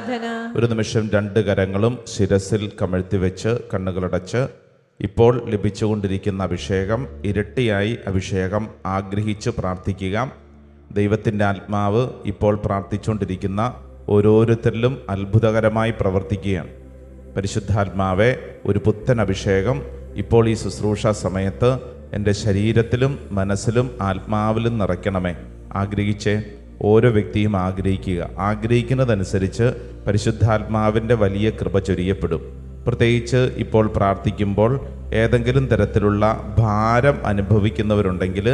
ആരാധന. ഒരു നിമിഷം രണ്ട് കരങ്ങളും ശിരസിൽ കമഴ്ത്തി വെച്ച് കണ്ണുകളടച്ച് ഇപ്പോൾ ലഭിച്ചുകൊണ്ടിരിക്കുന്ന അഭിഷേകം ഇരട്ടിയായി അഭിഷേകം ആഗ്രഹിച്ച് പ്രാർത്ഥിക്കുക. ദൈവത്തിൻ്റെ ആത്മാവ് ഇപ്പോൾ പ്രാർത്ഥിച്ചുകൊണ്ടിരിക്കുന്ന ഓരോരുത്തരിലും അത്ഭുതകരമായി പ്രവർത്തിക്കുകയാണ്. പരിശുദ്ധാത്മാവെ, ഒരു പുത്തൻ അഭിഷേകം ഇപ്പോൾ ഈ ശുശ്രൂഷ സമയത്ത് എൻ്റെ ശരീരത്തിലും മനസ്സിലും ആത്മാവിലും നിറയ്ക്കണമേ. ആഗ്രഹിച്ചേ, ഓരോ വ്യക്തിയും ആഗ്രഹിക്കുന്നതനുസരിച്ച് പരിശുദ്ധാത്മാവിൻ്റെ വലിയ കൃപ ചൊരിയപ്പെടും. പ്രത്യേകിച്ച് ഇപ്പോൾ പ്രാർത്ഥിക്കുമ്പോൾ ഏതെങ്കിലും തരത്തിലുള്ള ഭാരം അനുഭവിക്കുന്നവരുണ്ടെങ്കിൽ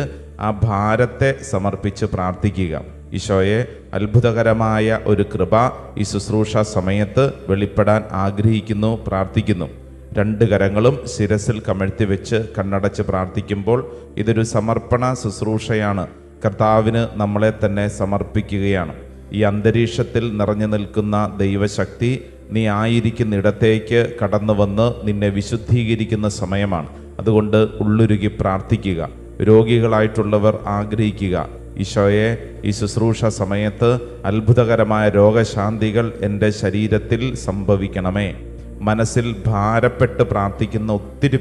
ആ ഭാരത്തെ സമർപ്പിച്ച് പ്രാർത്ഥിക്കുക. ഈശോയെ, അത്ഭുതകരമായ ഒരു കൃപ ഈ ശുശ്രൂഷ സമയത്ത് വെളിപ്പെടാൻ ആഗ്രഹിക്കുന്നു, പ്രാർത്ഥിക്കുന്നു. രണ്ട് കരങ്ങളും ശിരസിൽ കമഴ്ത്തി വെച്ച് കണ്ണടച്ച് പ്രാർത്ഥിക്കുമ്പോൾ ഇതൊരു സമർപ്പണ ശുശ്രൂഷയാണ്. കർത്താവിന് നമ്മളെ തന്നെ സമർപ്പിക്കുകയാണ്. ഈ അന്തരീക്ഷത്തിൽ നിറഞ്ഞു നിൽക്കുന്ന ദൈവശക്തി നീ ആയിരിക്കുന്നിടത്തേക്ക് കടന്നു വന്ന് നിന്നെ വിശുദ്ധീകരിക്കുന്ന സമയമാണ്. അതുകൊണ്ട് ഉള്ളുരുകി പ്രാർത്ഥിക്കുക. രോഗികളായിട്ടുള്ളവർ ആഗ്രഹിക്കുക, ഈശോയെ, ഈ ശുശ്രൂഷ സമയത്ത് അത്ഭുതകരമായ രോഗശാന്തികൾ എൻ്റെ ശരീരത്തിൽ സംഭവിക്കണമേ. മനസ്സിൽ ഭാരപ്പെട്ട് പ്രാർത്ഥിക്കുന്ന ഒത്തിരി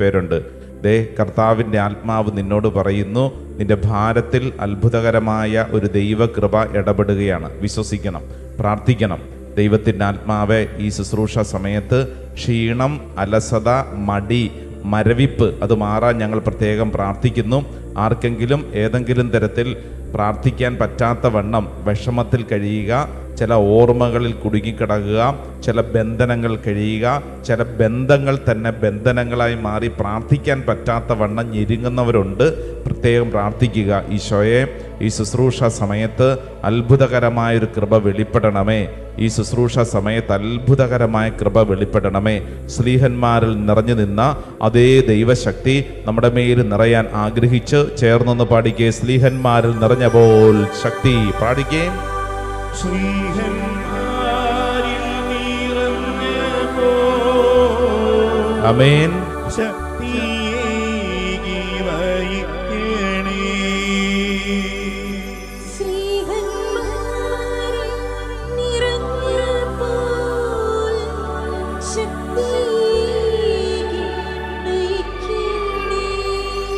പേരുണ്ട്. ദേ, കർത്താവിൻ്റെ ആത്മാവ് നിന്നോട് പറയുന്നു, നിന്റെ ഭാരത്തിൽ അത്ഭുതകരമായ ഒരു ദൈവകൃപ ഇടപെടുകയാണ്. വിശ്വസിക്കണം, പ്രാർത്ഥിക്കണം. ദൈവത്തിൻ്റെ ആത്മാവെ, ഈ ശുശ്രൂഷ സമയത്ത് ക്ഷീണം, അലസത, മടി, മരവിപ്പ് അത് മാറാൻ ഞങ്ങൾ പ്രത്യേകം പ്രാർത്ഥിക്കുന്നു. ആർക്കെങ്കിലും ഏതെങ്കിലും തരത്തിൽ പ്രാർത്ഥിക്കാൻ പറ്റാത്ത വണ്ണം വിഷമത്തിൽ കഴിയുക, ചില ഓർമ്മകളിൽ കുടുങ്ങിക്കിടക്കുക, ചില ബന്ധനങ്ങൾ കഴിയുക, ചില ബന്ധങ്ങൾ തന്നെ ബന്ധനങ്ങളായി മാറി പ്രാർത്ഥിക്കാൻ പറ്റാത്ത വണ്ണം ഞെരുങ്ങുന്നവരുണ്ട്. പ്രത്യേകം പ്രാർത്ഥിക്കുക. ഈശോയെ, ഈ ശുശ്രൂഷ സമയത്ത് അത്ഭുതകരമായൊരു കൃപ വെളിപ്പെടണമേ. ഈ ശുശ്രൂഷ സമയത്ത് അത്ഭുതകരമായ കൃപ വെളിപ്പെടണമേ. സ്ലീഹന്മാരിൽ നിറഞ്ഞു നിന്ന അതേ ദൈവശക്തി നമ്മുടെ മേൽ നിറയാൻ ആഗ്രഹിച്ച് ചേർന്നൊന്ന് പാടിക്കേ. സ്ലീഹന്മാരിൽ നിറഞ്ഞ പോൽ ശക്തി പാടിക്കേ. ശ്രീഹന്മാരിൽ നിറഞ്ഞ പോൽ. ആമേൻ.